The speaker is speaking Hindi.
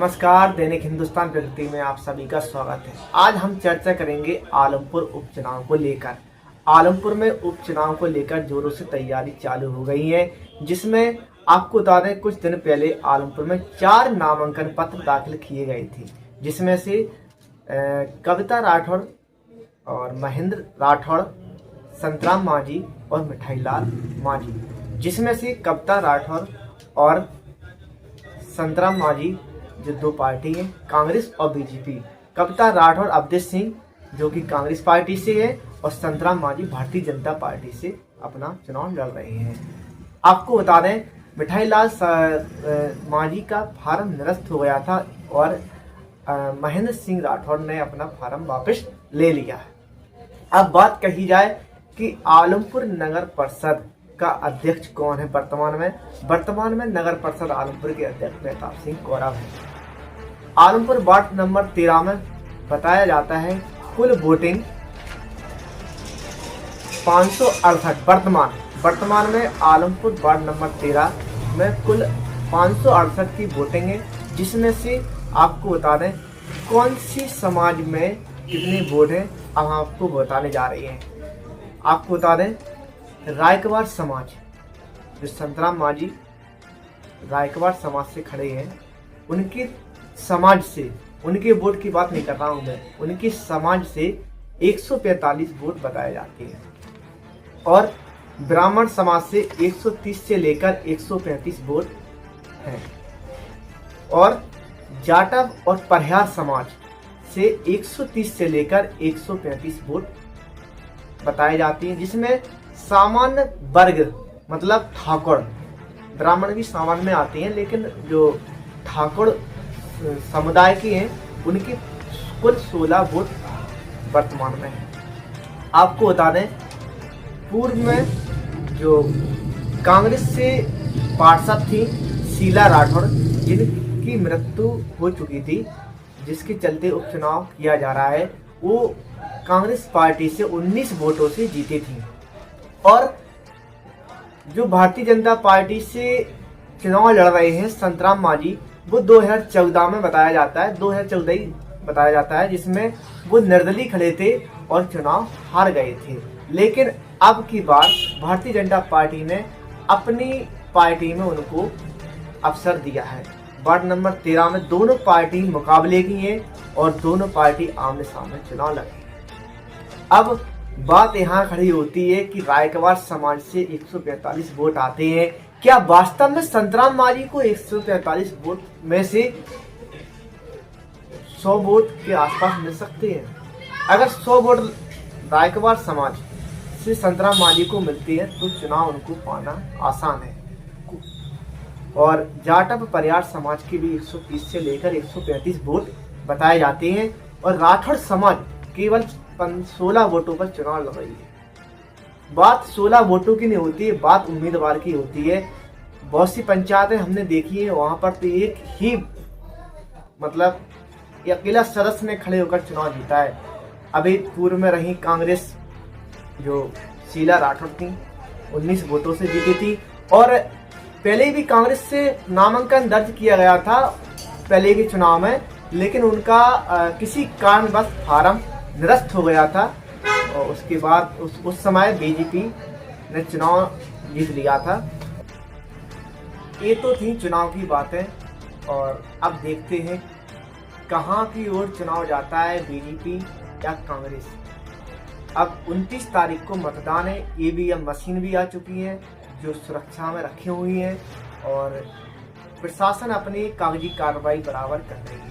नमस्कार, दैनिक हिंदुस्तान प्रगति में आप सभी का स्वागत है। आज हम चर्चा करेंगे आलमपुर उपचुनाव को लेकर। आलमपुर में उपचुनाव को लेकर जोरों से तैयारी चालू हो गई है, जिसमें आपको बता दें कुछ दिन पहले आलमपुर में 4 नामांकन पत्र दाखिल किए गए थे, जिसमें से कविता राठौड़ और महेंद्र राठौड़, संतराम मांझी और मिठाईलाल मांझी। जिसमें से कविता राठौड़ और संतराम मांझी जो 2 पार्टी हैं, कांग्रेस और बीजेपी। कविता राठौड़ अवधेश सिंह जो कि कांग्रेस पार्टी से है और संतराम मांझी भारतीय जनता पार्टी से अपना चुनाव लड़ रहे हैं। आपको बता दें मिठाईलाल मांझी का फार्म निरस्त हो गया था और महेंद्र सिंह राठौड़ ने अपना फार्म वापस ले लिया है। अब बात कही जाए कि आलमपुर नगर परिषद का अध्यक्ष कौन है। वर्तमान में नगर परिषद आलमपुर के अध्यक्ष मेहताब सिंह कौरव है। आलमपुर वार्ड नंबर 13 में बताया जाता है कुल वोटिंग 568। वर्तमान में आलमपुर वार्ड नंबर 13 में कुल 568 की वोटिंग है, जिसमें से आपको बता दें कौन सी समाज में कितने वोट हैं अब हम आपको बताने जा रहे हैं। आपको बता दें रायकवाड़ समाज, जो संतराम मांझी रायकवाड़ समाज से खड़े हैं, उनकी समाज से, उनके वोट की बात नहीं कर रहा हूं मैं, उनकी समाज से 145 वोट बताए जाते हैं और ब्राह्मण समाज से 130 से लेकर 135 वोट हैं और जाटव और परिहार समाज से 130 से लेकर 135 वोट बताए जाते हैं, जिसमें सामान्य वर्ग मतलब ठाकुर, ब्राह्मण भी सामान्य में आते हैं, लेकिन जो ठाकुर समुदाय के हैं उनकी कुल 16 वोट वर्तमान में है। आपको बता दें पूर्व में जो कांग्रेस से पार्षद थी शीला राठौड़, जिनकी मृत्यु हो चुकी थी, जिसके चलते उपचुनाव किया जा रहा है, वो कांग्रेस पार्टी से 19 वोटों से जीती थी और जो भारतीय जनता पार्टी से चुनाव लड़ रहे हैं संतराम मांझी, वो 2014 में बताया जाता है, 2014 ही बताया जाता है, जिसमें वो निर्दलीय खड़े थे और चुनाव हार गए थे। लेकिन अब की बार भारतीय जनता पार्टी ने अपनी पार्टी में उनको अवसर दिया है। वार्ड नंबर 13 में दोनों पार्टी मुकाबले की हैं और दोनों पार्टी आमने सामने चुनाव लड़े। अब बात यहाँ खड़ी होती है कि रायकवाड़ समाज से 145 वोट आते हैं, क्या वास्तव में संतराम मांझी को 145 वोट में से 100 वोट के आसपास मिल सकते हैं? अगर 100 वोट रायकवाड़ समाज से संतराम मांझी को मिलती है तो चुनाव उनको पाना आसान है। और जाटव परिहार समाज के भी 130 से लेकर 135 वोट बताए जाते हैं और राठौड़ समाज केवल 16 वोटों पर चुनाव लड़ रही है। बात 16 वोटों की नहीं होती है, बात उम्मीदवार की होती है। बहुत सी पंचायतें हमने देखी है, वहां पर तो एक ही मतलब अकेला सदस्य ने खड़े होकर चुनाव जीता है। अभी पूर्व में रही कांग्रेस जो शीला राठौड़ थी, 19 वोटों से जीती थी और पहले भी कांग्रेस से नामांकन दर्ज किया गया था पहले के चुनाव में, लेकिन उनका किसी कारणवश फार्म निरस्त हो गया था और उसके बाद उस समय बीजेपी ने चुनाव जीत लिया था। ये तो थी चुनाव की बातें और अब देखते हैं कहां की ओर चुनाव जाता है, बीजेपी या कांग्रेस। अब 29 तारीख को मतदान है, ईवीएम मशीन भी आ चुकी है जो सुरक्षा में रखी हुई है और प्रशासन अपनी कागजी कार्रवाई बराबर कर रही है।